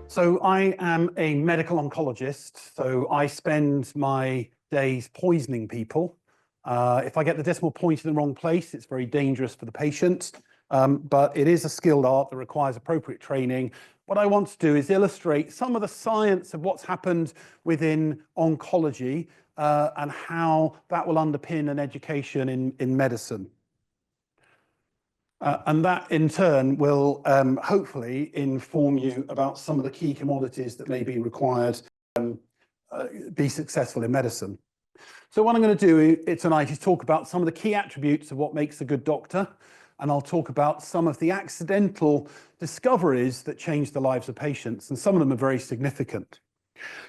So I am a medical oncologist, so I spend my days poisoning people. If I get the decimal point in the wrong place, it's very dangerous for the patient, but it is a skilled art that requires appropriate training. What I want to do is illustrate some of the science of what's happened within oncology and how that will underpin an education in medicine. And that in turn will hopefully inform you about some of the key commodities that may be required to be successful in medicine. So what I'm going to do tonight is talk about some of the key attributes of what makes a good doctor, and I'll talk about some of the accidental discoveries that change the lives of patients, and some of them are very significant.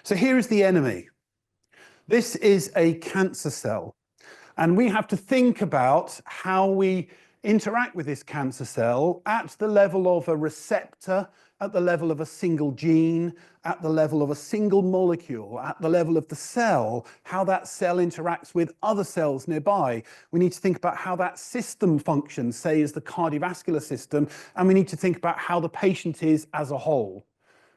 So here is the enemy. This is a cancer cell, and we have to think about how we interact with this cancer cell at the level of a receptor, at the level of a single gene, at the level of a single molecule, at the level of the cell, how that cell interacts with other cells nearby. We need to think about how that system functions, say as the cardiovascular system, and we need to think about how the patient is as a whole.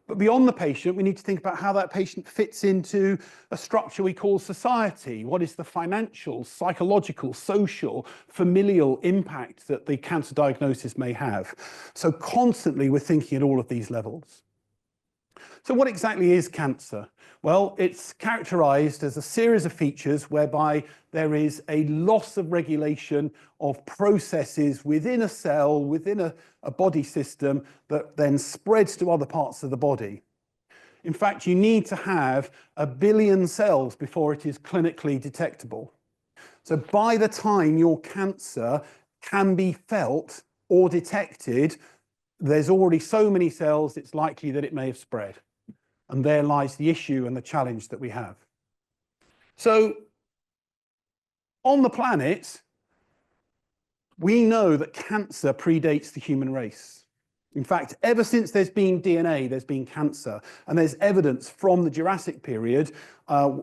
But beyond the patient, we need to think about how that patient fits into a structure we call society. What is the financial, psychological, social, familial impact that the cancer diagnosis may have? So constantly we're thinking at all of these levels. So what exactly is cancer? Well, it's characterized as a series of features whereby there is a loss of regulation of processes within a cell, within a body system that then spreads to other parts of the body. In fact, you need to have 1 billion cells before it is clinically detectable. So by the time your cancer can be felt or detected, there's already so many cells, it's likely that it may have spread. And there lies the issue and the challenge that we have. So on the planet, we know that cancer predates the human race. In fact, ever since there's been DNA, there's been cancer. And there's evidence from the Jurassic period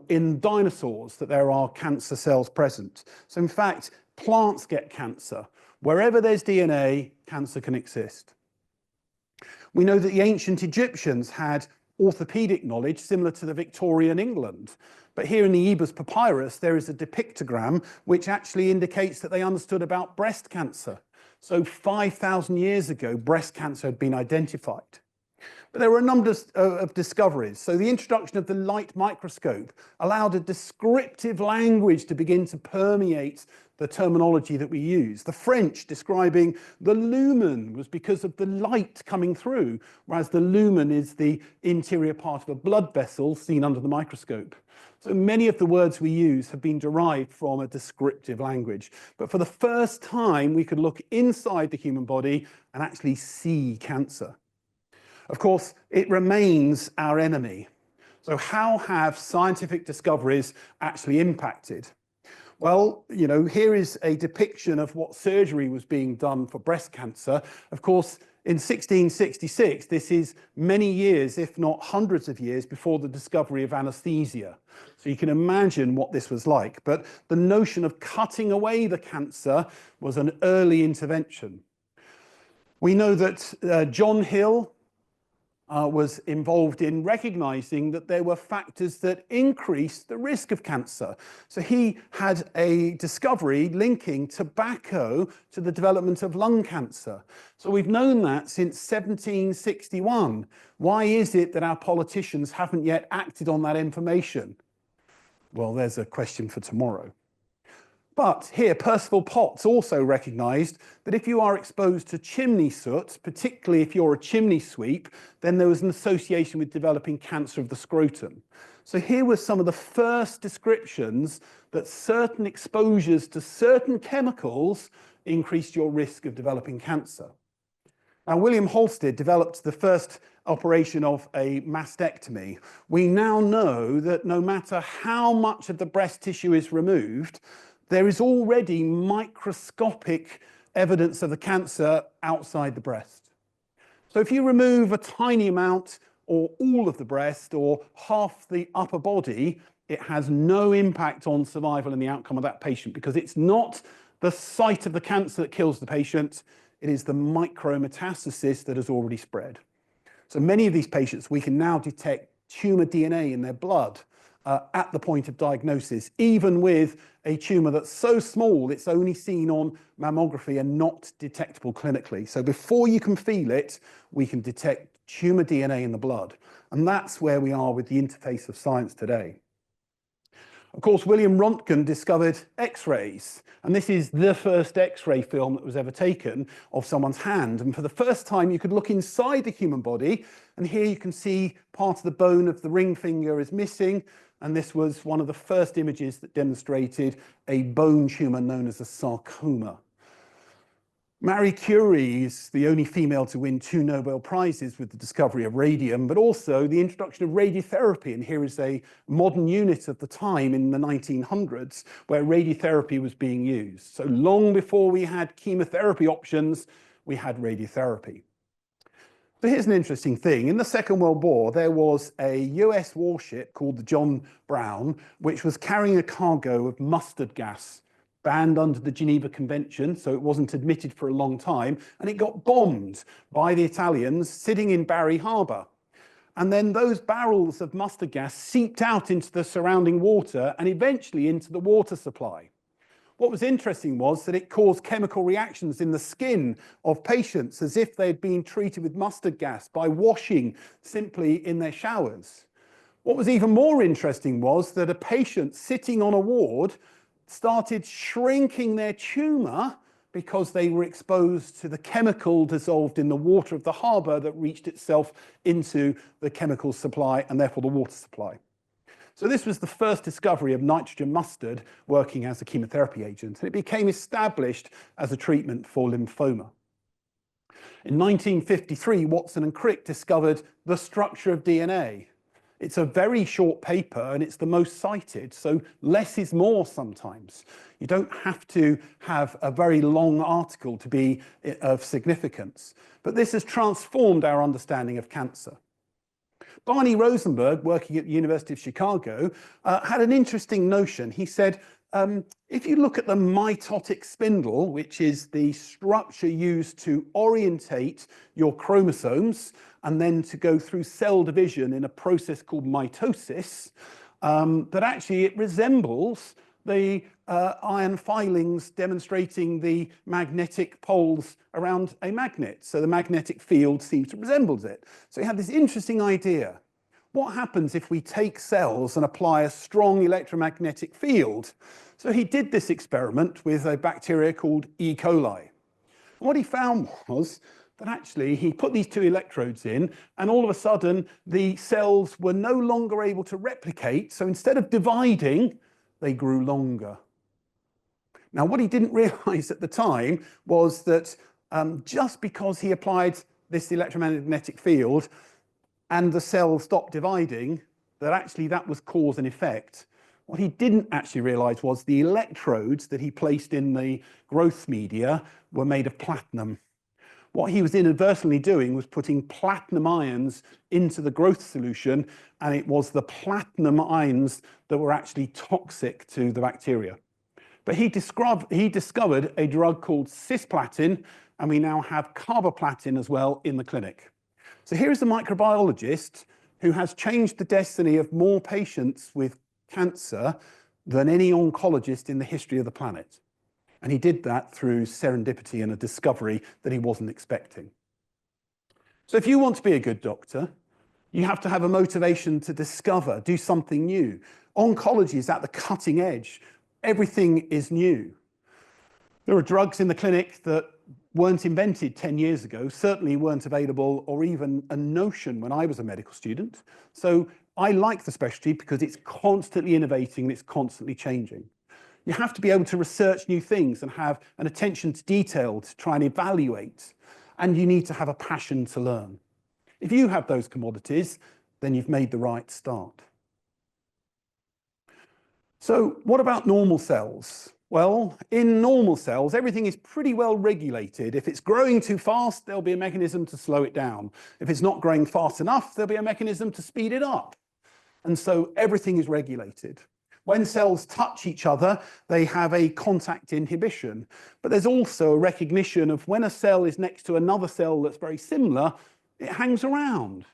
in dinosaurs that there are cancer cells present. So in fact, plants get cancer. Wherever there's DNA, cancer can exist. We know that the ancient Egyptians had orthopedic knowledge similar to the Victorian England. But here in the Ebers Papyrus, there is a depictogram which actually indicates that they understood about breast cancer. So 5,000 years ago, breast cancer had been identified. But there were a number of discoveries. So the introduction of the light microscope allowed a descriptive language to begin to permeate the terminology that we use. The French describing the lumen was because of the light coming through, whereas the lumen is the interior part of a blood vessel seen under the microscope. So many of the words we use have been derived from a descriptive language. But for the first time, we could look inside the human body and actually see cancer. Of course, it remains our enemy. So how have scientific discoveries actually impacted? Well, you know, here is a depiction of what surgery was being done for breast cancer. Of course, in 1666, this is many years, if not hundreds of years, before the discovery of anesthesia. So you can imagine what this was like. But the notion of cutting away the cancer was an early intervention. We know that John Hill was involved in recognizing that there were factors that increased the risk of cancer. So he had a discovery linking tobacco to the development of lung cancer. So we've known that since 1761. Why is it that our politicians haven't yet acted on that information? Well, there's a question for tomorrow. But here, Percival Potts also recognised that if you are exposed to chimney soot, particularly if you're a chimney sweep, then there was an association with developing cancer of the scrotum. So here were some of the first descriptions that certain exposures to certain chemicals increased your risk of developing cancer. Now, William Halsted developed the first operation of a mastectomy. We now know that no matter how much of the breast tissue is removed, there is already microscopic evidence of the cancer outside the breast. So if you remove a tiny amount or all of the breast or half the upper body, it has no impact on survival and the outcome of that patient because it's not the site of the cancer that kills the patient, it is the micrometastasis that has already spread. So many of these patients, we can now detect tumor DNA in their blood at the point of diagnosis, even with a tumor that's so small it's only seen on mammography and not detectable clinically. So before you can feel it, we can detect tumor DNA in the blood. And that's where we are with the interface of science today. Of course, William Röntgen discovered X-rays, and this is the first X-ray film that was ever taken of someone's hand. And for the first time, you could look inside the human body, and here you can see part of the bone of the ring finger is missing, and this was one of the first images that demonstrated a bone tumor known as a sarcoma. Marie Curie is the only female to win 2 Nobel Prizes with the discovery of radium, but also the introduction of radiotherapy. And here is a modern unit of the time in the 1900s where radiotherapy was being used. So long before we had chemotherapy options, we had radiotherapy. So here's an interesting thing. In the Second World War, there was a US warship called the John Brown, which was carrying a cargo of mustard gas, banned under the Geneva Convention, so it wasn't admitted for a long time, and it got bombed by the Italians sitting in Barry Harbour. And then those barrels of mustard gas seeped out into the surrounding water and eventually into the water supply. What was interesting was that it caused chemical reactions in the skin of patients as if they'd been treated with mustard gas by washing simply in their showers. What was even more interesting was that a patient sitting on a ward started shrinking their tumor because they were exposed to the chemical dissolved in the water of the harbour that reached itself into the chemical supply and therefore the water supply. So this was the first discovery of nitrogen mustard working as a chemotherapy agent, and it became established as a treatment for lymphoma. In 1953, Watson and Crick discovered the structure of DNA. It's a very short paper and it's the most cited, so less is more sometimes. You don't have to have a very long article to be of significance. But this has transformed our understanding of cancer. Barney Rosenberg, working at the University of Chicago, had an interesting notion. He said, if you look at the mitotic spindle, which is the structure used to orientate your chromosomes and then to go through cell division in a process called mitosis, that actually it resembles the iron filings demonstrating the magnetic poles around a magnet. So the magnetic field seems to resemble it. So he had this interesting idea. What happens if we take cells and apply a strong electromagnetic field? So he did this experiment with a bacteria called E. coli. And what he found was that actually he put these 2 electrodes in and all of a sudden the cells were no longer able to replicate. So instead of dividing, they grew longer. Now, what he didn't realize at the time was that just because he applied this electromagnetic field and the cells stopped dividing, that actually that was cause and effect. What he didn't actually realize was the electrodes that he placed in the growth media were made of platinum. What he was inadvertently doing was putting platinum ions into the growth solution, and it was the platinum ions that were actually toxic to the bacteria. But he discovered a drug called cisplatin, and we now have carboplatin as well in the clinic. So here is a microbiologist who has changed the destiny of more patients with cancer than any oncologist in the history of the planet. And he did that through serendipity and a discovery that he wasn't expecting. So if you want to be a good doctor, you have to have a motivation to discover, do something new. Oncology is at the cutting edge. Everything is new. There are drugs in the clinic that weren't invented 10 years ago, certainly weren't available or even a notion when I was a medical student. So I like the specialty because it's constantly innovating and it's constantly changing. You have to be able to research new things and have an attention to detail to try and evaluate. And you need to have a passion to learn. If you have those commodities, then you've made the right start. So what about normal cells? Well, in normal cells, everything is pretty well regulated. If it's growing too fast, there'll be a mechanism to slow it down. If it's not growing fast enough, there'll be a mechanism to speed it up. And so everything is regulated. When cells touch each other, they have a contact inhibition. But there's also a recognition of when a cell is next to another cell that's very similar, It hangs around.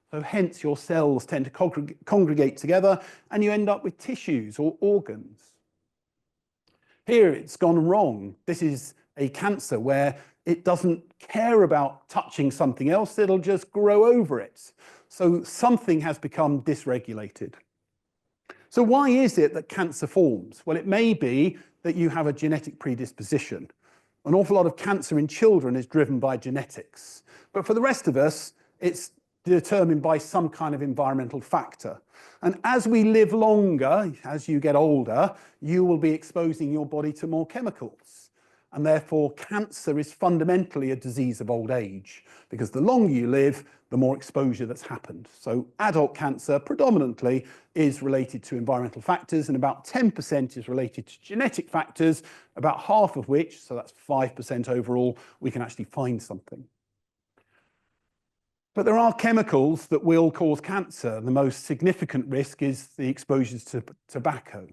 So hence your cells tend to congregate together and you end up with tissues or organs. Here it's gone wrong. This is a cancer where it doesn't care about touching something else, it'll just grow over it. So something has become dysregulated. So why is it that cancer forms? Well, it may be that you have a genetic predisposition. An awful lot of cancer in children is driven by genetics. But for the rest of us, it's determined by some kind of environmental factor. And as we live longer, as you get older, you will be exposing your body to more chemicals. And therefore, cancer is fundamentally a disease of old age, because the longer you live, the more exposure that's happened. So adult cancer predominantly is related to environmental factors, and about 10% is related to genetic factors, about half of which, so that's 5% overall, we can actually find something. But there are chemicals that will cause cancer. The most significant risk is the exposures to tobacco.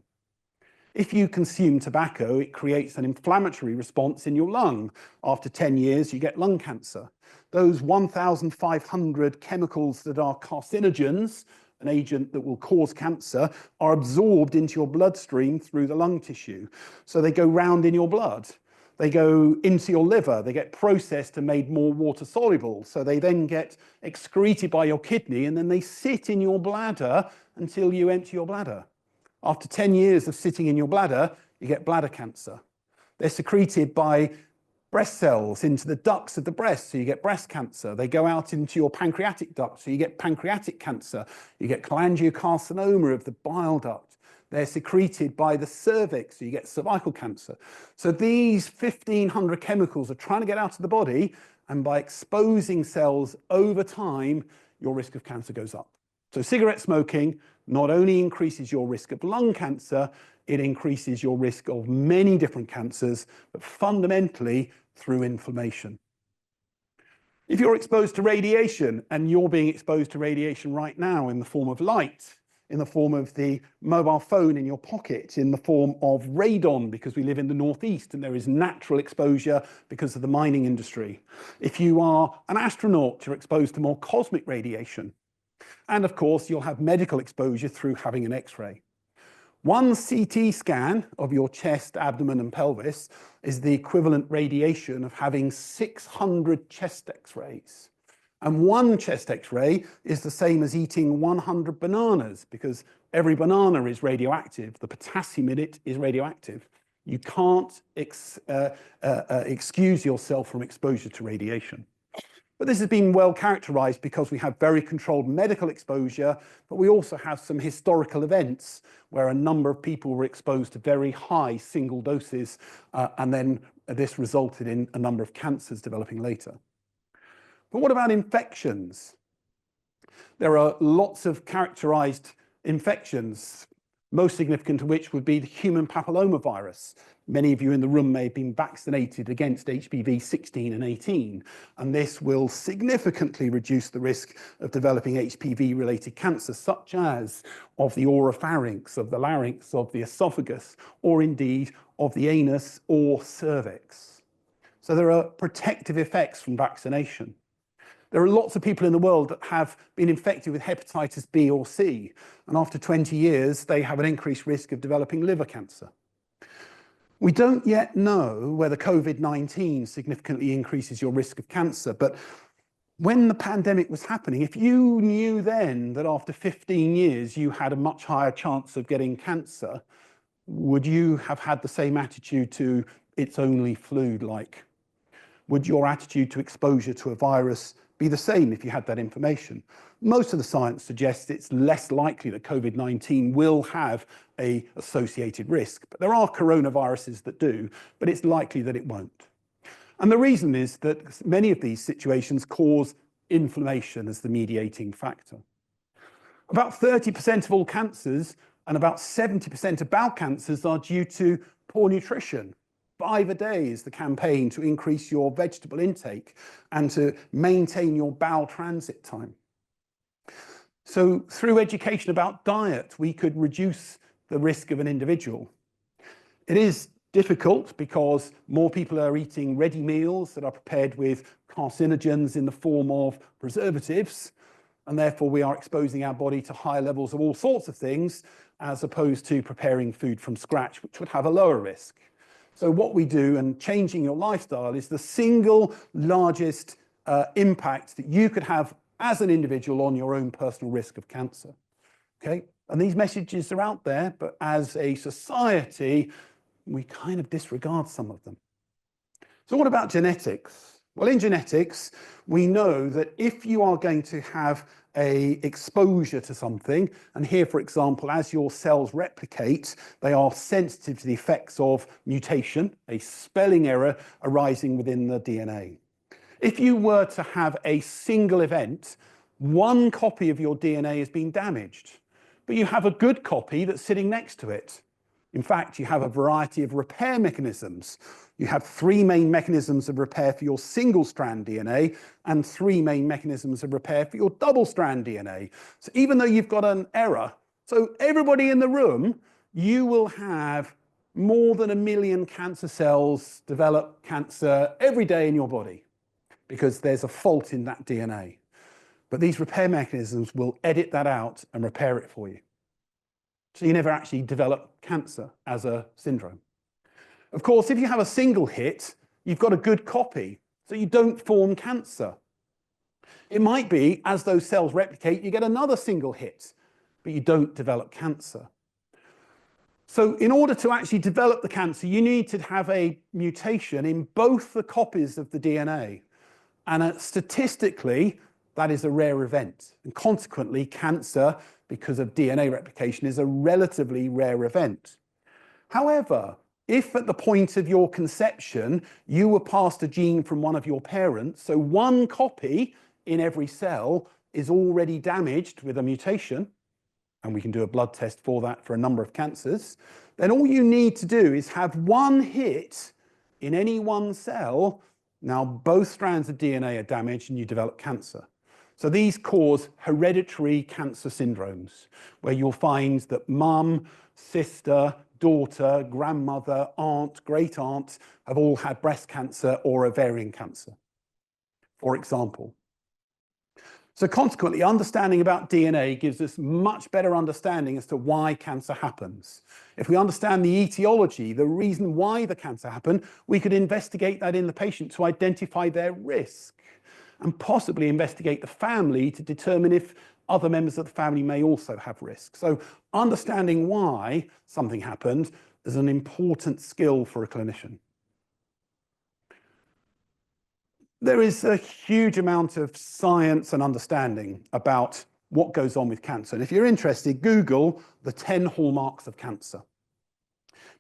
If you consume tobacco, it creates an inflammatory response in your lung. After 10 years, you get lung cancer. Those 1,500 chemicals that are carcinogens, an agent that will cause cancer, are absorbed into your bloodstream through the lung tissue. So they go round in your blood. They go into your liver, they get processed and made more water soluble. So they then get excreted by your kidney and then they sit in your bladder until you empty your bladder. After 10 years of sitting in your bladder, you get bladder cancer. They're secreted by breast cells into the ducts of the breast, so you get breast cancer. They go out into your pancreatic duct, so you get pancreatic cancer. You get cholangiocarcinoma of the bile duct. They're secreted by the cervix, so you get cervical cancer. So these 1,500 chemicals are trying to get out of the body, and by exposing cells over time, your risk of cancer goes up. So cigarette smoking not only increases your risk of lung cancer, it increases your risk of many different cancers, but fundamentally through inflammation. If you're exposed to radiation, and you're being exposed to radiation right now in the form of light, in the form of the mobile phone in your pocket, in the form of radon, because we live in the northeast and there is natural exposure because of the mining industry. If you are an astronaut, you're exposed to more cosmic radiation. And of course, you'll have medical exposure through having an X-ray. One CT scan of your chest, abdomen, and pelvis is the equivalent radiation of having 600 chest X-rays. And one chest X-ray is the same as eating 100 bananas, because every banana is radioactive. The potassium in it is radioactive. You can't excuse yourself from exposure to radiation. But this has been well characterized because we have very controlled medical exposure, but we also have some historical events where a number of people were exposed to very high single doses, and then this resulted in a number of cancers developing later. But what about infections? There are lots of characterized infections, most significant of which would be the human papillomavirus. Many of you in the room may have been vaccinated against HPV 16 and 18, and this will significantly reduce the risk of developing HPV-related cancers, such as of the oropharynx, of the larynx, of the esophagus, or indeed of the anus or cervix. So there are protective effects from vaccination. There are lots of people in the world that have been infected with hepatitis B or C, and after 20 years, they have an increased risk of developing liver cancer. We don't yet know whether COVID-19 significantly increases your risk of cancer, but when the pandemic was happening, if you knew then that after 15 years you had a much higher chance of getting cancer, would you have had the same attitude to it's only flu-like? Would your attitude to exposure to a virus be the same if you had that information? Most of the science suggests it's less likely that COVID-19 will have an associated risk, but there are coronaviruses that do, but it's likely that it won't. And the reason is that many of these situations cause inflammation as the mediating factor. About 30% of all cancers and about 70% of bowel cancers are due to poor nutrition. 5 a day is the campaign to increase your vegetable intake and to maintain your bowel transit time. So through education about diet, we could reduce the risk of an individual. It is difficult because more people are eating ready meals that are prepared with carcinogens in the form of preservatives, and therefore we are exposing our body to higher levels of all sorts of things as opposed to preparing food from scratch, which would have a lower risk. So what we do, and changing your lifestyle, is the single largest impact that you could have as an individual on your own personal risk of cancer. Okay, and these messages are out there, but as a society, we kind of disregard some of them. So what about genetics? Well, in genetics, we know that if you are going to have a exposure to something, and here, for example, as your cells replicate, they are sensitive to the effects of mutation, a spelling error arising within the DNA. If you were to have a single event, one copy of your DNA has been damaged, but you have a good copy that's sitting next to it. In fact, you have a variety of repair mechanisms. You have 3 main mechanisms of repair for your single-strand DNA and 3 main mechanisms of repair for your double-strand DNA. So even though you've got an error, so everybody in the room, you will have more than 1 million cancer cells develop cancer every day in your body because there's a fault in that DNA. But these repair mechanisms will edit that out and repair it for you. So you never actually develop cancer as a syndrome. Of course, if you have a single hit, you've got a good copy, so you don't form cancer. It might be, as those cells replicate, you get another single hit, but you don't develop cancer. So in order to actually develop the cancer, you need to have a mutation in both the copies of the DNA. And statistically, that is a rare event. And consequently, cancer, because of DNA replication, is a relatively rare event. However, if at the point of your conception, you were passed a gene from one of your parents, so one copy in every cell is already damaged with a mutation, and we can do a blood test for that for a number of cancers, then all you need to do is have one hit in any one cell. Now, both strands of DNA are damaged and you develop cancer. So these cause hereditary cancer syndromes, where you'll find that mum, sister, daughter, grandmother, aunt, great aunt have all had breast cancer or ovarian cancer, for example. So consequently, understanding about DNA gives us much better understanding as to why cancer happens. If we understand the etiology, the reason why the cancer happened, we could investigate that in the patient to identify their risk and possibly investigate the family to determine if other members of the family may also have risk. So understanding why something happened is an important skill for a clinician. There is a huge amount of science and understanding about what goes on with cancer. And if you're interested, Google the 10 hallmarks of cancer.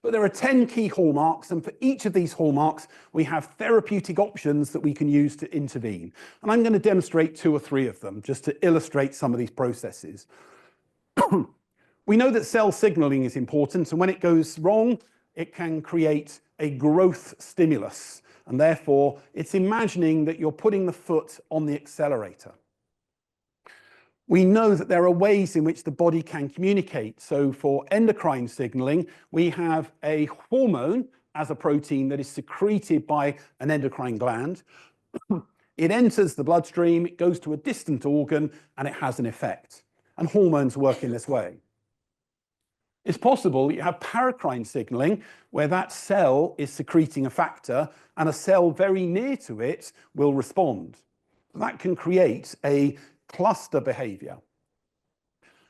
But there are 10 key hallmarks, and for each of these hallmarks, we have therapeutic options that we can use to intervene. And I'm going to demonstrate 2 or 3 of them just to illustrate some of these processes. We know that cell signaling is important, and when it goes wrong, it can create a growth stimulus. And therefore, it's imagining that you're putting the foot on the accelerator. We know that there are ways in which the body can communicate. So for endocrine signaling, we have a hormone as a protein that is secreted by an endocrine gland. It enters the bloodstream, it goes to a distant organ, and it has an effect. And hormones work in this way. It's possible you have paracrine signaling, where that cell is secreting a factor, and a cell very near to it will respond. That can create a cluster behavior.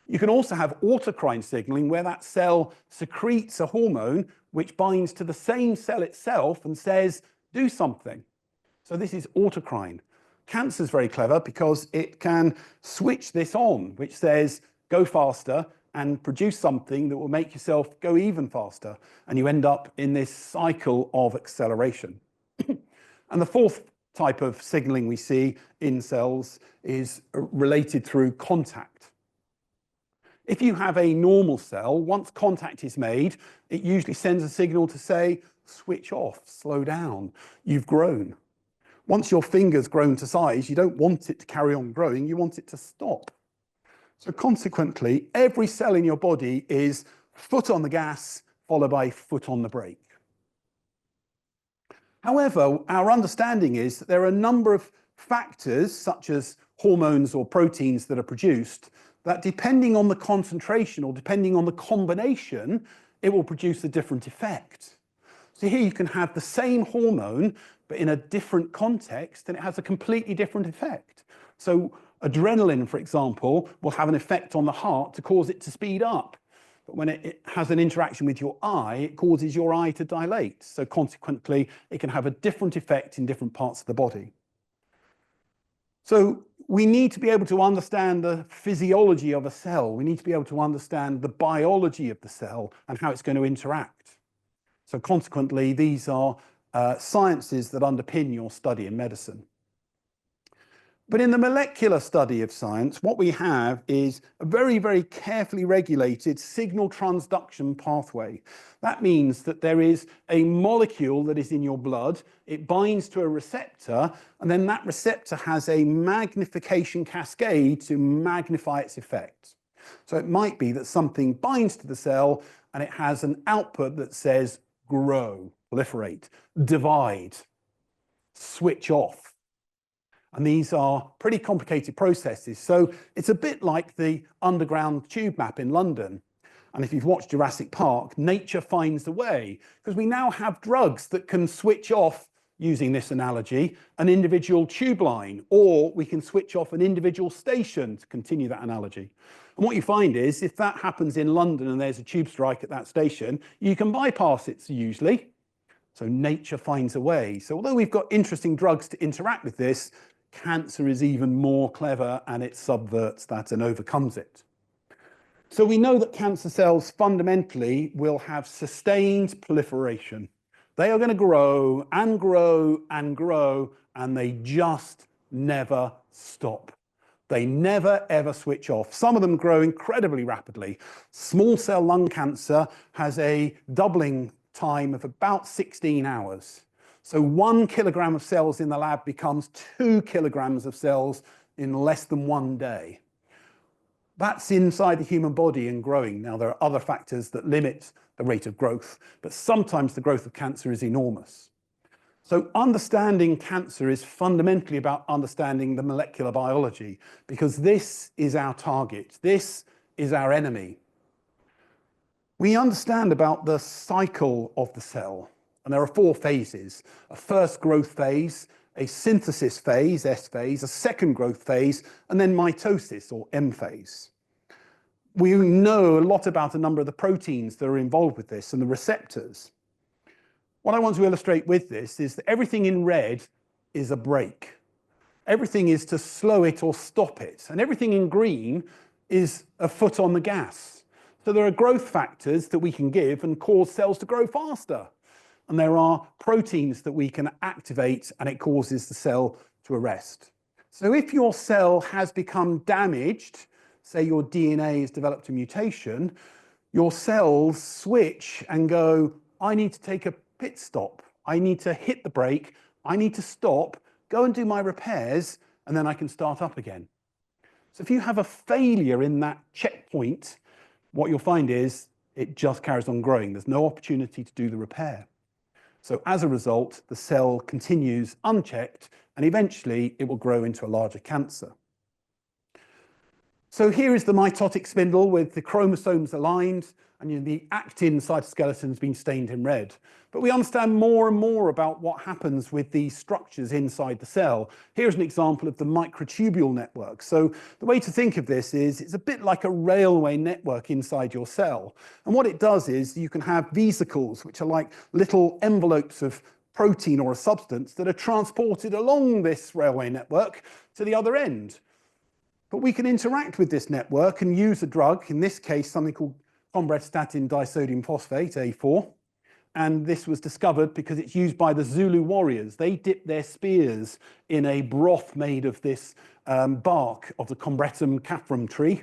You can also have autocrine signaling, where that cell secretes a hormone which binds to the same cell itself and says, do something. So this is autocrine. Cancer is very clever because it can switch this on, which says, go faster, and produce something that will make yourself go even faster. And you end up in this cycle of acceleration. And the fourth type of signaling we see in cells is related through contact. If you have a normal cell, once contact is made, it usually sends a signal to say, switch off, slow down, you've grown. Once your finger's grown to size, you don't want it to carry on growing, you want it to stop. So consequently, every cell in your body is foot on the gas, followed by foot on the brake. However, our understanding is that there are a number of factors, such as hormones or proteins that are produced, that depending on the concentration or depending on the combination, it will produce a different effect. So here you can have the same hormone, but in a different context, and it has a completely different effect. So adrenaline, for example, will have an effect on the heart to cause it to speed up. But when it has an interaction with your eye, it causes your eye to dilate. So consequently, it can have a different effect in different parts of the body. So we need to be able to understand the physiology of a cell. We need to be able to understand the biology of the cell and how it's going to interact. So consequently, these are sciences that underpin your study in medicine. But in the molecular study of science, what we have is a very, very carefully regulated signal transduction pathway. That means that there is a molecule that is in your blood, it binds to a receptor, and then that receptor has a magnification cascade to magnify its effect. So it might be that something binds to the cell and it has an output that says grow, proliferate, divide, switch off. And these are pretty complicated processes. So it's a bit like the underground tube map in London. And if you've watched Jurassic Park, nature finds a way, because we now have drugs that can switch off, using this analogy, an individual tube line, or we can switch off an individual station, to continue that analogy. And what you find is, if that happens in London and there's a tube strike at that station, you can bypass it usually. So nature finds a way. So although we've got interesting drugs to interact with this, cancer is even more clever and it subverts that and overcomes it. So we know that cancer cells fundamentally will have sustained proliferation. They are going to grow and grow and grow, and they just never stop. They never ever switch off. Some of them grow incredibly rapidly. Small cell lung cancer has a doubling time of about 16 hours. So 1 kilogram of cells in the lab becomes 2 kilograms of cells in less than 1 day. That's inside the human body and growing. Now, there are other factors that limit the rate of growth, but sometimes the growth of cancer is enormous. So understanding cancer is fundamentally about understanding the molecular biology, because this is our target. This is our enemy. We understand about the cycle of the cell. And there are 4 phases: a first growth phase, a synthesis phase, S phase, a second growth phase, and then mitosis, or M phase. We know a lot about a number of the proteins that are involved with this and the receptors. What I want to illustrate with this is that everything in red is a brake. Everything is to slow it or stop it. And everything in green is a foot on the gas. So there are growth factors that we can give and cause cells to grow faster. And there are proteins that we can activate and it causes the cell to arrest. So if your cell has become damaged, say your DNA has developed a mutation, your cells switch and go, I need to take a pit stop. I need to hit the brake. I need to stop, go and do my repairs, and then I can start up again. So if you have a failure in that checkpoint, what you'll find is it just carries on growing. There's no opportunity to do the repair. So as a result, the cell continues unchecked, and eventually it will grow into a larger cancer. So here is the mitotic spindle with the chromosomes aligned, and the actin cytoskeleton has been stained in red. But we understand more and more about what happens with these structures inside the cell. Here's an example of the microtubule network. So the way to think of this is it's a bit like a railway network inside your cell. And what it does is you can have vesicles, which are like little envelopes of protein or a substance that are transported along this railway network to the other end. But we can interact with this network and use a drug, in this case something called combretastatin disodium phosphate, A4. And this was discovered because it's used by the Zulu warriors. They dip their spears in a broth made of this bark of the Combretum caffrum tree.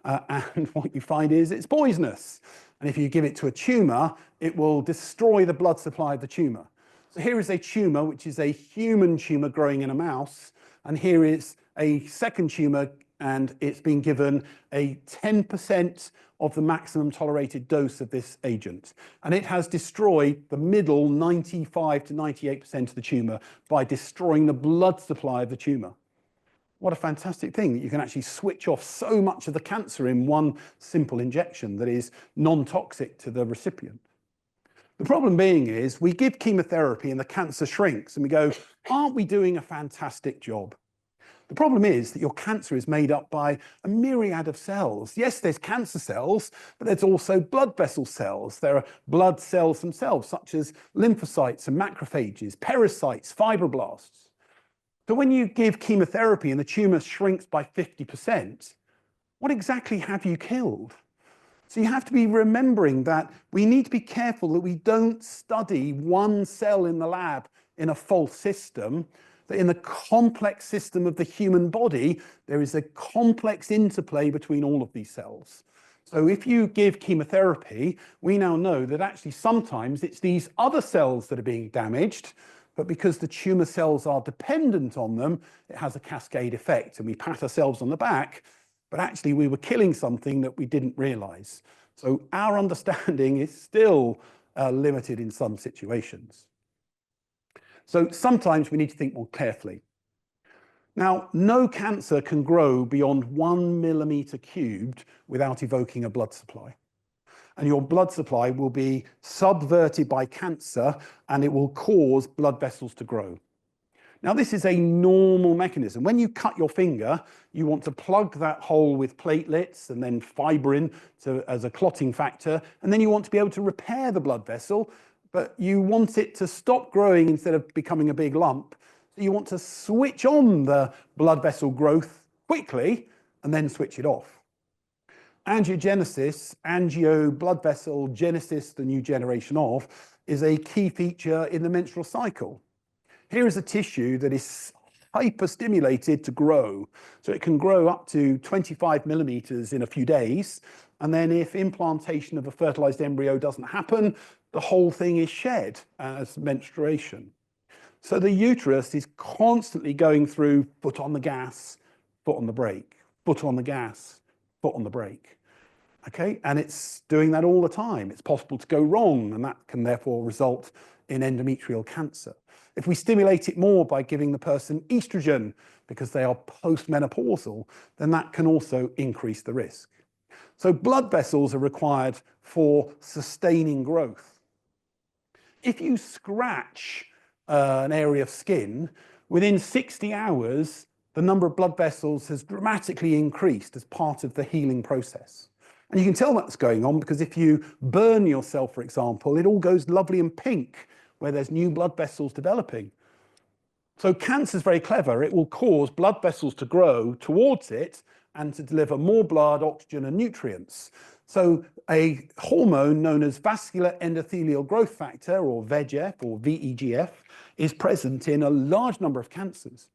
And what you find is it's poisonous. And if you give it to a tumor, it will destroy the blood supply of the tumor. So here is a tumor, which is a human tumor growing in a mouse. And here is a second tumor and it's been given a 10% of the maximum tolerated dose of this agent. And it has destroyed the middle 95 to 98% of the tumour by destroying the blood supply of the tumour. What a fantastic thing that you can actually switch off so much of the cancer in one simple injection that is non-toxic to the recipient. The problem being is we give chemotherapy and the cancer shrinks and we go, aren't we doing a fantastic job? The problem is that your cancer is made up by a myriad of cells. Yes, there's cancer cells, but there's also blood vessel cells. There are blood cells themselves, such as lymphocytes and macrophages, pericytes, fibroblasts. So when you give chemotherapy and the tumour shrinks by 50%, what exactly have you killed? So you have to be remembering that we need to be careful that we don't study one cell in the lab in a false system, that in the complex system of the human body, there is a complex interplay between all of these cells. So if you give chemotherapy, we now know that actually sometimes it's these other cells that are being damaged, but because the tumour cells are dependent on them, it has a cascade effect and we pat ourselves on the back, but actually we were killing something that we didn't realise. So our understanding is still limited in some situations. So sometimes we need to think more carefully. Now, no cancer can grow beyond 1 millimetre cubed without evoking a blood supply. And your blood supply will be subverted by cancer and it will cause blood vessels to grow. Now, this is a normal mechanism. When you cut your finger, you want to plug that hole with platelets and then fibrin as a clotting factor, and then you want to be able to repair the blood vessel, but you want it to stop growing instead of becoming a big lump. So you want to switch on the blood vessel growth quickly and then switch it off. Angiogenesis, angio, blood vessel, genesis, the new generation of, is a key feature in the menstrual cycle. Here is a tissue that is hyperstimulated to grow. So it can grow up to 25 millimetres in a few days. And then if implantation of a fertilized embryo doesn't happen, the whole thing is shed as menstruation. So the uterus is constantly going through foot on the gas, foot on the brake, foot on the gas, foot on the brake. Okay, and it's doing that all the time. It's possible to go wrong, and that can therefore result in endometrial cancer. If we stimulate it more by giving the person estrogen because they are postmenopausal, then that can also increase the risk. So blood vessels are required for sustaining growth. If you scratch an area of skin, within 60 hours, the number of blood vessels has dramatically increased as part of the healing process. And you can tell that's going on because if you burn yourself, for example, it all goes lovely and pink where there's new blood vessels developing. So cancer is very clever. It will cause blood vessels to grow towards it and to deliver more blood, oxygen, and nutrients. So a hormone known as vascular endothelial growth factor, or VEGF, or VEGF, is present in a large number of cancers.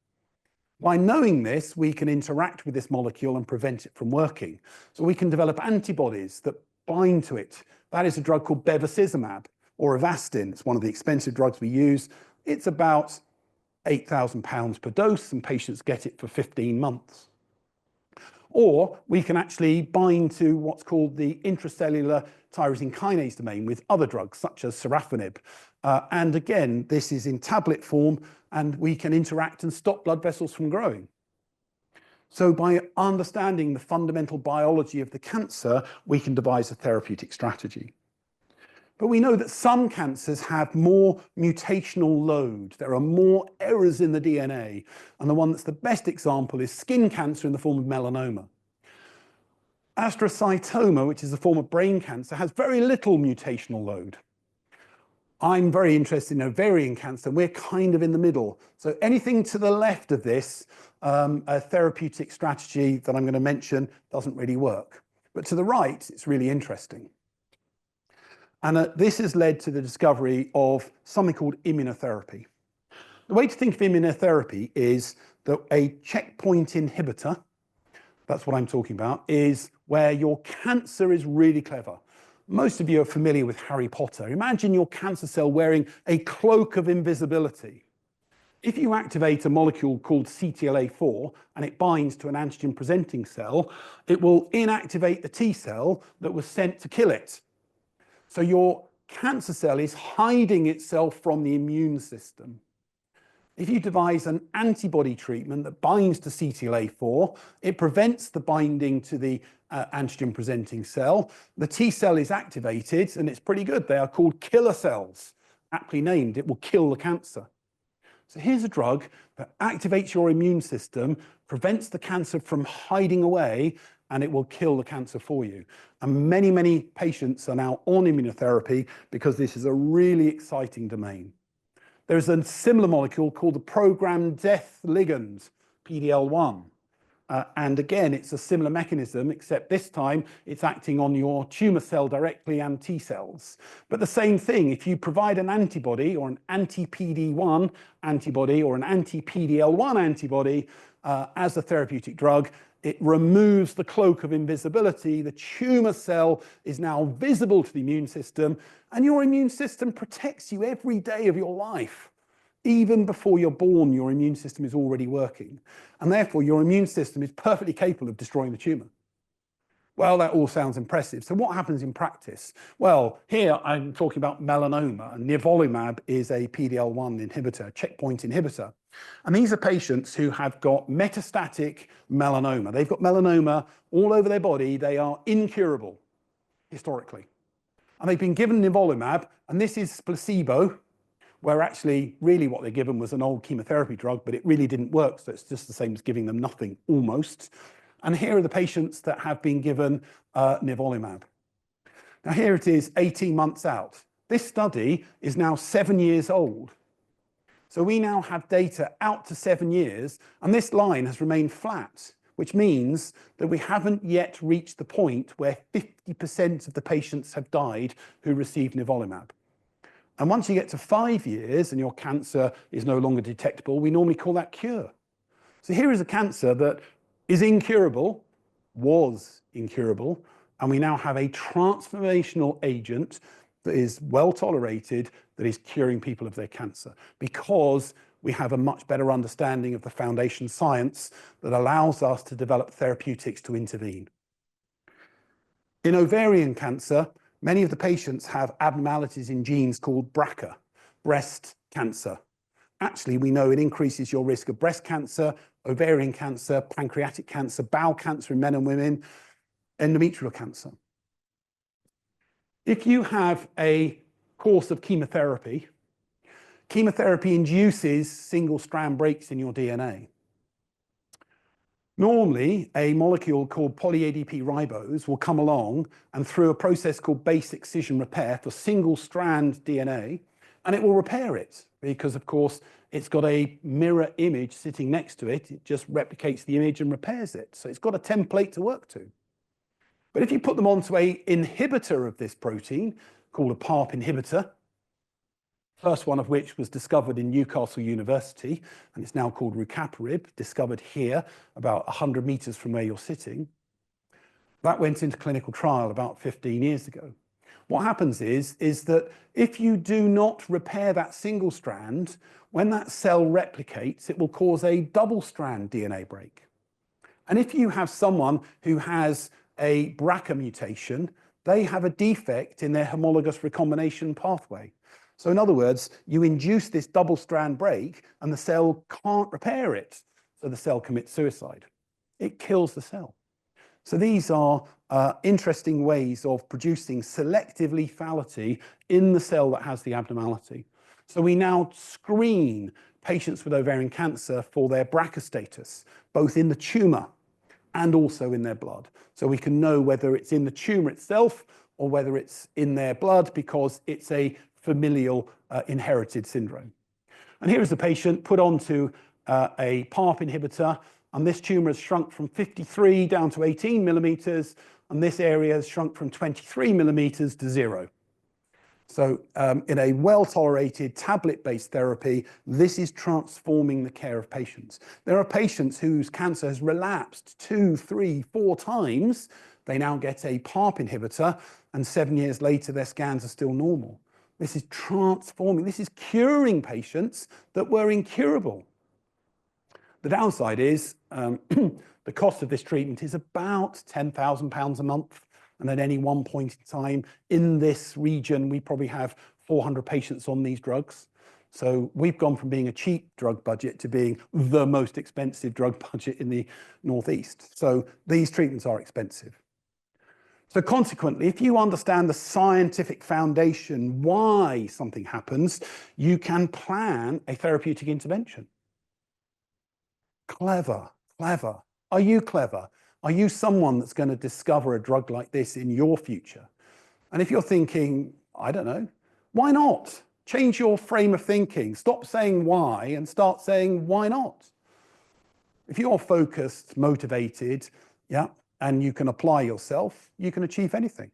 By knowing this, we can interact with this molecule and prevent it from working. So we can develop antibodies that bind to it. That is a drug called bevacizumab, or Avastin. It's one of the expensive drugs we use. It's about £8,000 per dose, and patients get it for 15 months. Or we can actually bind to what's called the intracellular tyrosine kinase domain with other drugs, such as sorafenib. And again, this is in tablet form, and we can interact and stop blood vessels from growing. So by understanding the fundamental biology of the cancer, we can devise a therapeutic strategy. But we know that some cancers have more mutational load. There are more errors in the DNA. And the one that's the best example is skin cancer in the form of melanoma. Astrocytoma, which is a form of brain cancer, has very little mutational load. I'm very interested in ovarian cancer. We're kind of in the middle. So anything to the left of this, a therapeutic strategy that I'm going to mention, doesn't really work. But to the right, it's really interesting. And this has led to the discovery of something called immunotherapy. The way to think of immunotherapy is that a checkpoint inhibitor, that's what I'm talking about, is where your cancer is really clever. Most of you are familiar with Harry Potter. Imagine your cancer cell wearing a cloak of invisibility. If you activate a molecule called CTLA4 and it binds to an antigen presenting cell, it will inactivate the T cell that was sent to kill it. So your cancer cell is hiding itself from the immune system. If you devise an antibody treatment that binds to CTLA4, it prevents the binding to the antigen presenting cell. The T cell is activated and it's pretty good. They are called killer cells, aptly named. It will kill the cancer. So here's a drug that activates your immune system, prevents the cancer from hiding away, and it will kill the cancer for you. And many, many patients are now on immunotherapy because this is a really exciting domain. There's a similar molecule called the programmed death ligand, PDL1. And again, it's a similar mechanism, except this time it's acting on your tumor cell directly and T cells. But the same thing, if you provide an antibody or an anti-PD1 antibody or an anti-PDL1 antibody as a therapeutic drug, it removes the cloak of invisibility. The tumor cell is now visible to the immune system, and your immune system protects you every day of your life. Even before you're born, your immune system is already working. And therefore, your immune system is perfectly capable of destroying the tumor. Well, that all sounds impressive. So what happens in practice? Well, here I'm talking about melanoma, and nivolumab is a PD-L1 inhibitor, checkpoint inhibitor. And these are patients who have got metastatic melanoma. They've got melanoma all over their body. They are incurable, historically. And they've been given nivolumab, and this is placebo, where actually really what they're given was an old chemotherapy drug, but it really didn't work, so it's just the same as giving them nothing, almost. And here are the patients that have been given nivolumab. Now here it is 18 months out. This study is now 7 years old. So we now have data out to 7 years, and this line has remained flat, which means that we haven't yet reached the point where 50% of the patients have died who received nivolumab. And once you get to 5 years and your cancer is no longer detectable, we normally call that cure. So here is a cancer that is incurable, was incurable, and we now have a transformational agent that is well tolerated, that is curing people of their cancer, because we have a much better understanding of the foundation science that allows us to develop therapeutics to intervene. In ovarian cancer, many of the patients have abnormalities in genes called BRCA, breast cancer. Actually, we know it increases your risk of breast cancer, ovarian cancer, pancreatic cancer, bowel cancer in men and women, endometrial cancer. If you have a course of chemotherapy, chemotherapy induces single-strand breaks in your DNA. Normally, a molecule called poly-ADP ribose will come along and through a process called base excision repair for single-strand DNA, and it will repair it because, of course, it's got a mirror image sitting next to it. It just replicates the image and repairs it. So it's got a template to work to. But if you put them onto an inhibitor of this protein called a PARP inhibitor, first one of which was discovered in Newcastle University, and it's now called rucaparib, discovered here about 100 meters from where you're sitting. That went into clinical trial about 15 years ago. What happens is that if you do not repair that single strand, when that cell replicates, it will cause a double strand DNA break. And if you have someone who has a BRCA mutation, they have a defect in their homologous recombination pathway. So in other words, you induce this double strand break and the cell can't repair it. So the cell commits suicide. It kills the cell. So these are interesting ways of producing selective lethality in the cell that has the abnormality. So we now screen patients with ovarian cancer for their BRCA status, both in the tumor and also in their blood. So we can know whether it's in the tumor itself or whether it's in their blood because it's a familial inherited syndrome. And here is the patient put onto a PARP inhibitor, and this tumor has shrunk from 53 down to 18 millimeters, and this area has shrunk from 23 millimeters to 0. So in a well-tolerated tablet-based therapy, this is transforming the care of patients. There are patients whose cancer has relapsed 2, 3, 4 times. They now get a PARP inhibitor, and 7 years later, their scans are still normal. This is transforming. This is curing patients that were incurable. The downside is the cost of this treatment is about £10,000 a month. And at any one point in time in this region, we probably have 400 patients on these drugs. So we've gone from being a cheap drug budget to being the most expensive drug budget in the Northeast. So these treatments are expensive. So consequently, if you understand the scientific foundation, why something happens, you can plan a therapeutic intervention. Clever, clever. Are you clever? Are you someone that's going to discover a drug like this in your future? And if you're thinking, I don't know, why not? Change your frame of thinking. Stop saying why and start saying why not. If you're focused, motivated, yeah, and you can apply yourself, you can achieve anything.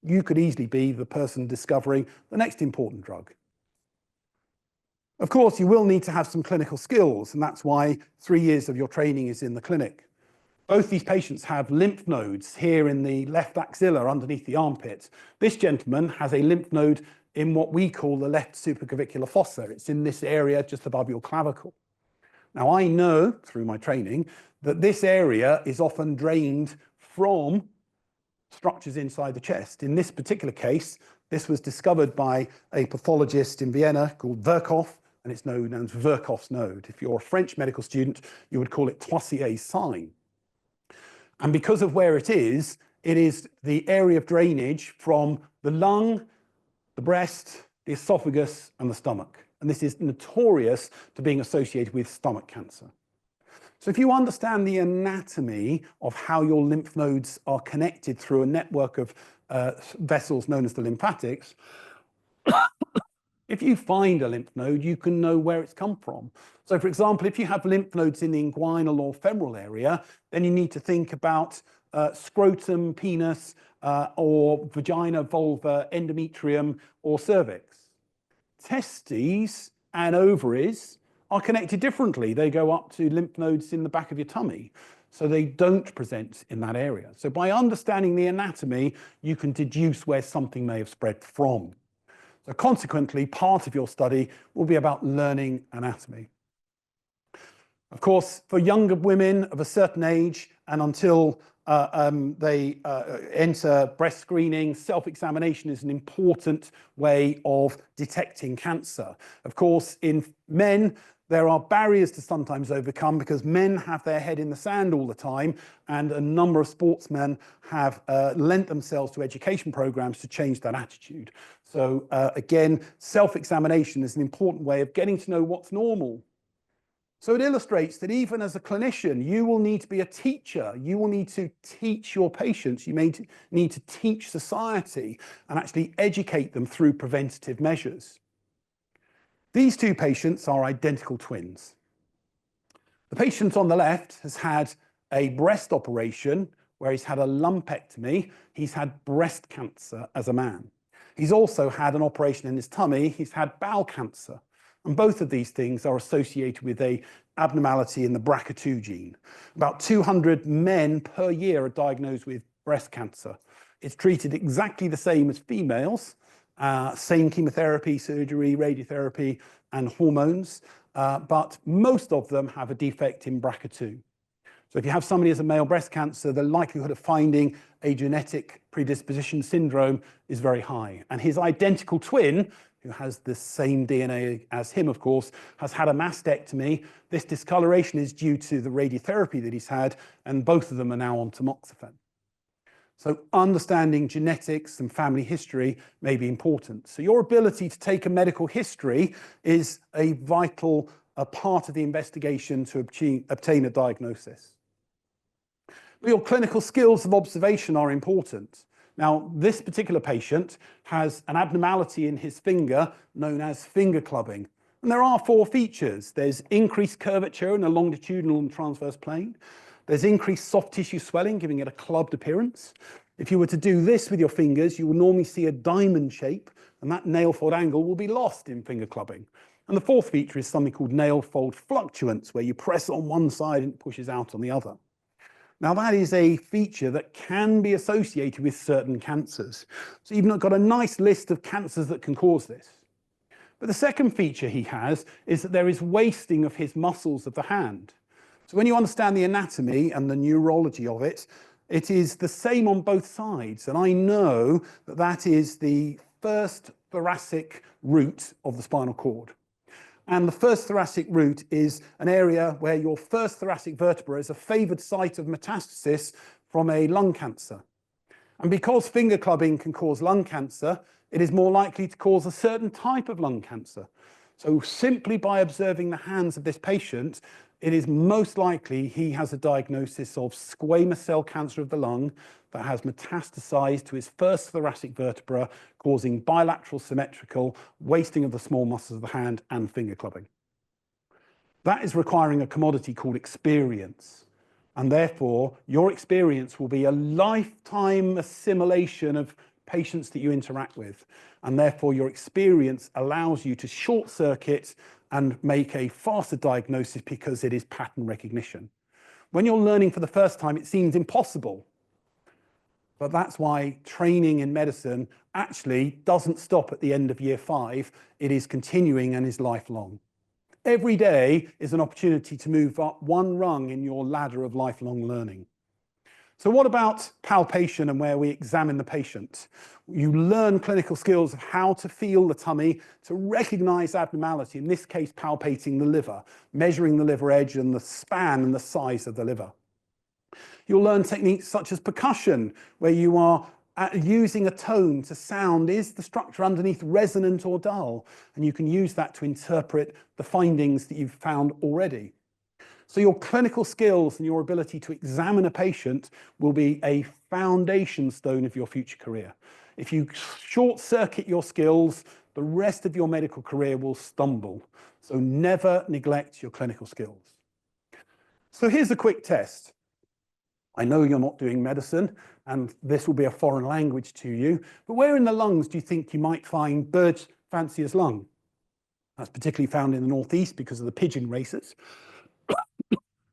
You could easily be the person discovering the next important drug. Of course, you will need to have some clinical skills, and that's why 3 years of your training is in the clinic. Both these patients have lymph nodes here in the left axilla underneath the armpit. This gentleman has a lymph node in what we call the left supraclavicular fossa. It's in this area just above your clavicle. Now, I know through my training that this area is often drained from structures inside the chest. In this particular case, this was discovered by a pathologist in Vienna called Virchow, and it's known as Virchow's node. If you're a French medical student, you would call it Troisier's sign. And because of where it is the area of drainage from the lung, the breast, the esophagus, and the stomach. And this is notorious to being associated with stomach cancer. So if you understand the anatomy of how your lymph nodes are connected through a network of vessels known as the lymphatics, if you find a lymph node, you can know where it's come from. So for example, if you have lymph nodes in the inguinal or femoral area, then you need to think about scrotum, penis, or vagina, vulva, endometrium, or cervix. Testes and ovaries are connected differently. They go up to lymph nodes in the back of your tummy, so they don't present in that area. So by understanding the anatomy, you can deduce where something may have spread from. So consequently, part of your study will be about learning anatomy. Of course, for younger women of a certain age and until they enter breast screening, self-examination is an important way of detecting cancer. Of course, in men, there are barriers to sometimes overcome because men have their head in the sand all the time, and a number of sportsmen have lent themselves to education programs to change that attitude. So again, self-examination is an important way of getting to know what's normal. So it illustrates that even as a clinician, you will need to be a teacher. You will need to teach your patients. You may need to teach society and actually educate them through preventative measures. These two patients are identical twins. The patient on the left has had a breast operation where he's had a lumpectomy. He's had breast cancer as a man. He's also had an operation in his tummy. He's had bowel cancer. And both of these things are associated with an abnormality in the BRCA2 gene. About 200 men per year are diagnosed with breast cancer. It's treated exactly the same as females, same chemotherapy, surgery, radiotherapy, and hormones, but most of them have a defect in BRCA2. So if you have somebody as a male breast cancer, the likelihood of finding a genetic predisposition syndrome is very high. And his identical twin, who has the same DNA as him, of course, has had a mastectomy. This discoloration is due to the radiotherapy that he's had, and both of them are now on tamoxifen. So understanding genetics and family history may be important. So your ability to take a medical history is a vital part of the investigation to obtain a diagnosis. But your clinical skills of observation are important. Now, this particular patient has an abnormality in his finger known as finger clubbing. And there are 4 features. There's increased curvature in a longitudinal and transverse plane. There's increased soft tissue swelling, giving it a clubbed appearance. If you were to do this with your fingers, you will normally see a diamond shape, and that nail fold angle will be lost in finger clubbing. And the 4th feature is something called nail fold fluctuance, where you press on one side and it pushes out on the other. Now, that is a feature that can be associated with certain cancers. So you've got a nice list of cancers that can cause this. But the second feature he has is that there is wasting of his muscles of the hand. So when you understand the anatomy and the neurology of it, it is the same on both sides. And I know that that is the first thoracic root of the spinal cord. And the first thoracic root is an area where your first thoracic vertebra is a favored site of metastasis from a lung cancer. And because finger clubbing can cause lung cancer, it is more likely to cause a certain type of lung cancer. So simply by observing the hands of this patient, it is most likely he has a diagnosis of squamous cell cancer of the lung that has metastasized to his first thoracic vertebra, causing bilateral symmetrical wasting of the small muscles of the hand and finger clubbing. That is requiring a commodity called experience. And therefore, your experience will be a lifetime assimilation of patients that you interact with. And therefore, your experience allows you to short circuit and make a faster diagnosis because it is pattern recognition. When you're learning for the first time, it seems impossible. But that's why training in medicine actually doesn't stop at the end of year 5. It is continuing and is lifelong. Every day is an opportunity to move up one rung in your ladder of lifelong learning. So what about palpation and where we examine the patient? You learn clinical skills of how to feel the tummy, to recognize abnormality, in this case palpating the liver, measuring the liver edge and the span and the size of the liver. You'll learn techniques such as percussion, where you are using a tone to sound, is the structure underneath resonant or dull? And you can use that to interpret the findings that you've found already. So your clinical skills and your ability to examine a patient will be a foundation stone of your future career. If you short circuit your skills, the rest of your medical career will stumble. So never neglect your clinical skills. So here's a quick test. I know you're not doing medicine, and this will be a foreign language to you, but where in the lungs do you think you might find birds' fanciest lung? That's particularly found in the northeast because of the pigeon races.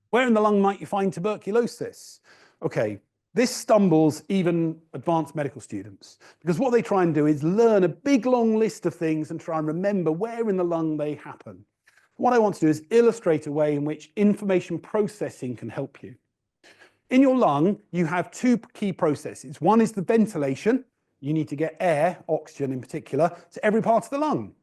Where in the lung might you find tuberculosis? Okay, this stumbles even advanced medical students, because what they try and do is learn a big long list of things and try and remember where in the lung they happen. What I want to do is illustrate a way in which information processing can help you. In your lung, you have two key processes. One is the ventilation. You need to get air, oxygen in particular, to every part of the lung.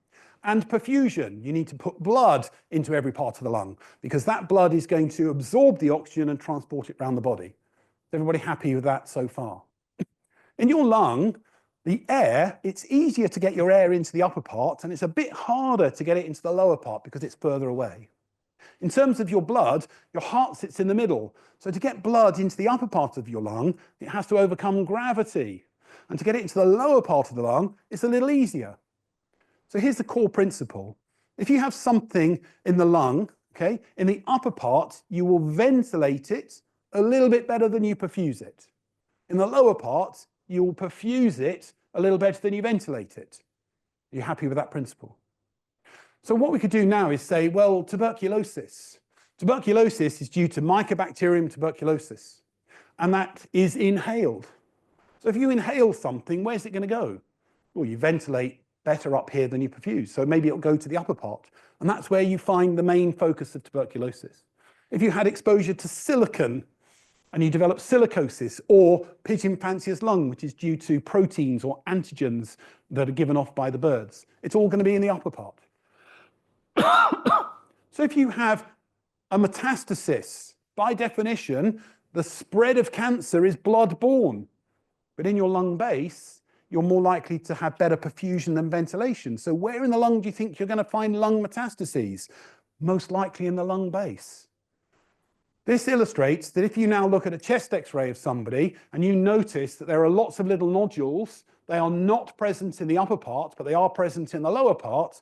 And perfusion. You need to put blood into every part of the lung, because that blood is going to absorb the oxygen and transport it around the body. Is everybody happy with that so far? In your lung, the air, it's easier to get your air into the upper part, and it's a bit harder to get it into the lower part because it's further away. In terms of your blood, your heart sits in the middle. So to get blood into the upper part of your lung, it has to overcome gravity. And to get it into the lower part of the lung, it's a little easier. So here's the core principle. If you have something in the lung, okay, in the upper part, you will ventilate it a little bit better than you perfuse it. In the lower part, you will perfuse it a little better than you ventilate it. Are you happy with that principle? So what we could do now is say, well, tuberculosis. Tuberculosis is due to Mycobacterium tuberculosis, and that is inhaled. So if you inhale something, where's it going to go? Well, you ventilate better up here than you perfuse, so maybe it'll go to the upper part, and that's where you find the main focus of tuberculosis. If you had exposure to silicon and you develop silicosis, or pigeon fanciest lung, which is due to proteins or antigens that are given off by the birds, it's all going to be in the upper part. So if you have a metastasis, by definition, the spread of cancer is blood-borne. But in your lung base, you're more likely to have better perfusion than ventilation. So where in the lung do you think you're going to find lung metastases? Most likely in the lung base. This illustrates that if you now look at a chest X-ray of somebody and you notice that there are lots of little nodules, they are not present in the upper part, but they are present in the lower part.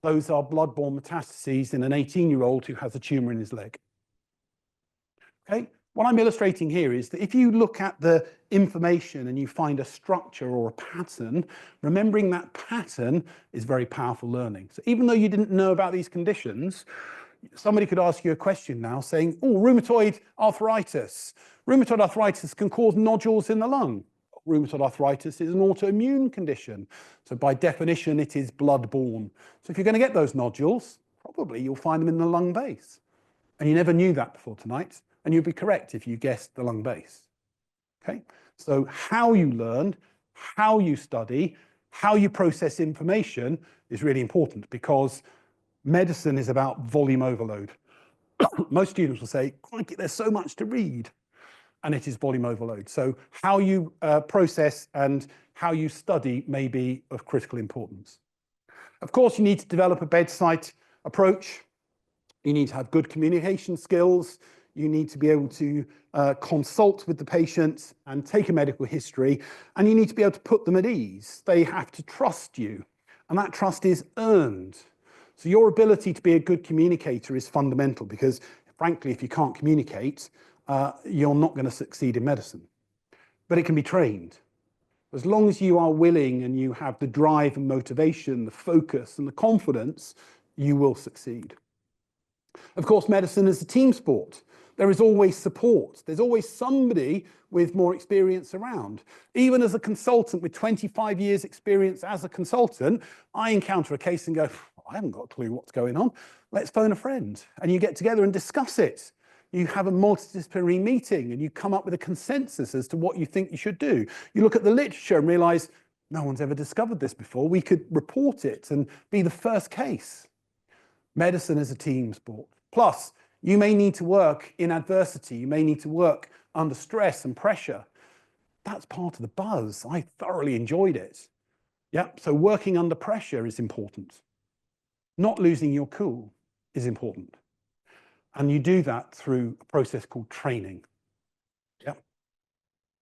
Those are blood-borne metastases in an 18-year-old who has a tumor in his leg. Okay? What I'm illustrating here is that if you look at the information and you find a structure or a pattern, remembering that pattern is very powerful learning. So even though you didn't know about these conditions, somebody could ask you a question now saying, oh, rheumatoid arthritis. Rheumatoid arthritis can cause nodules in the lung. Rheumatoid arthritis is an autoimmune condition. So by definition, it is blood-borne. So if you're going to get those nodules, probably you'll find them in the lung base. And you never knew that before tonight. And you'd be correct if you guessed the lung base. Okay? So how you learn, how you study, how you process information is really important, because medicine is about volume overload. Most students will say, crikey, there's so much to read, and it is volume overload. So how you process and how you study may be of critical importance. Of course, you need to develop a bedside approach. You need to have good communication skills. You need to be able to consult with the patient and take a medical history, and you need to be able to put them at ease. They have to trust you, and that trust is earned. So your ability to be a good communicator is fundamental, because frankly, if you can't communicate, you're not going to succeed in medicine. But it can be trained. As long as you are willing and you have the drive and motivation, the focus and the confidence, you will succeed. Of course, medicine is a team sport. There is always support. There's always somebody with more experience around. Even as a consultant with 25 years experience as a consultant, I encounter a case and go, I haven't got a clue what's going on. Let's phone a friend. And you get together and discuss it. You have a multidisciplinary meeting and you come up with a consensus as to what you think you should do. You look at the literature and realize no one's ever discovered this before. We could report it and be the first case. Medicine is a team sport. Plus, you may need to work in adversity. You may need to work under stress and pressure. That's part of the buzz. I thoroughly enjoyed it. Yeah, so working under pressure is important. Not losing your cool is important. And you do that through a process called training. Yeah.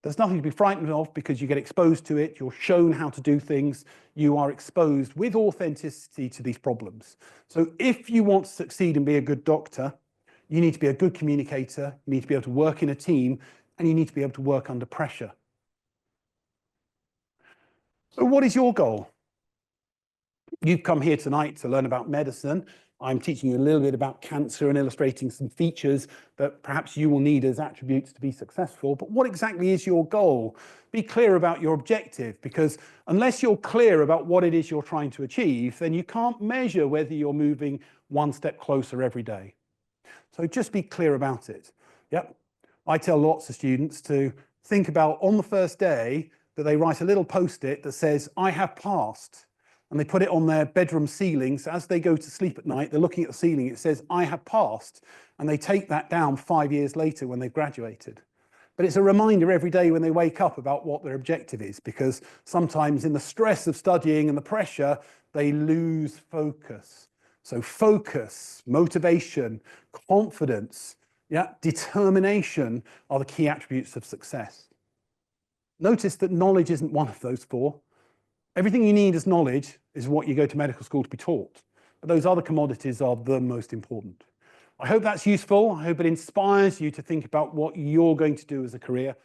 There's nothing to be frightened of, because you get exposed to it. You're shown how to do things. You are exposed with authenticity to these problems. So if you want to succeed and be a good doctor, you need to be a good communicator. You need to be able to work in a team, and you need to be able to work under pressure. So what is your goal? You've come here tonight to learn about medicine. I'm teaching you a little bit about cancer and illustrating some features that perhaps you will need as attributes to be successful. But what exactly is your goal? Be clear about your objective, because unless you're clear about what it is you're trying to achieve, then you can't measure whether you're moving one step closer every day. So just be clear about it. Yep. I tell lots of students to think about on the first day that they write a little post-it that says, I have passed. And they put it on their bedroom ceiling. So as they go to sleep at night, they're looking at the ceiling. It says, I have passed. And they take that down 5 years later when they've graduated. But it's a reminder every day when they wake up about what their objective is, because sometimes in the stress of studying and the pressure, they lose focus. So focus, motivation, confidence, yeah, determination are the key attributes of success. Notice that knowledge isn't one of those four. Everything you need as knowledge is what you go to medical school to be taught. But those other commodities are the most important. I hope that's useful. I hope it inspires you to think about what you're going to do as a career.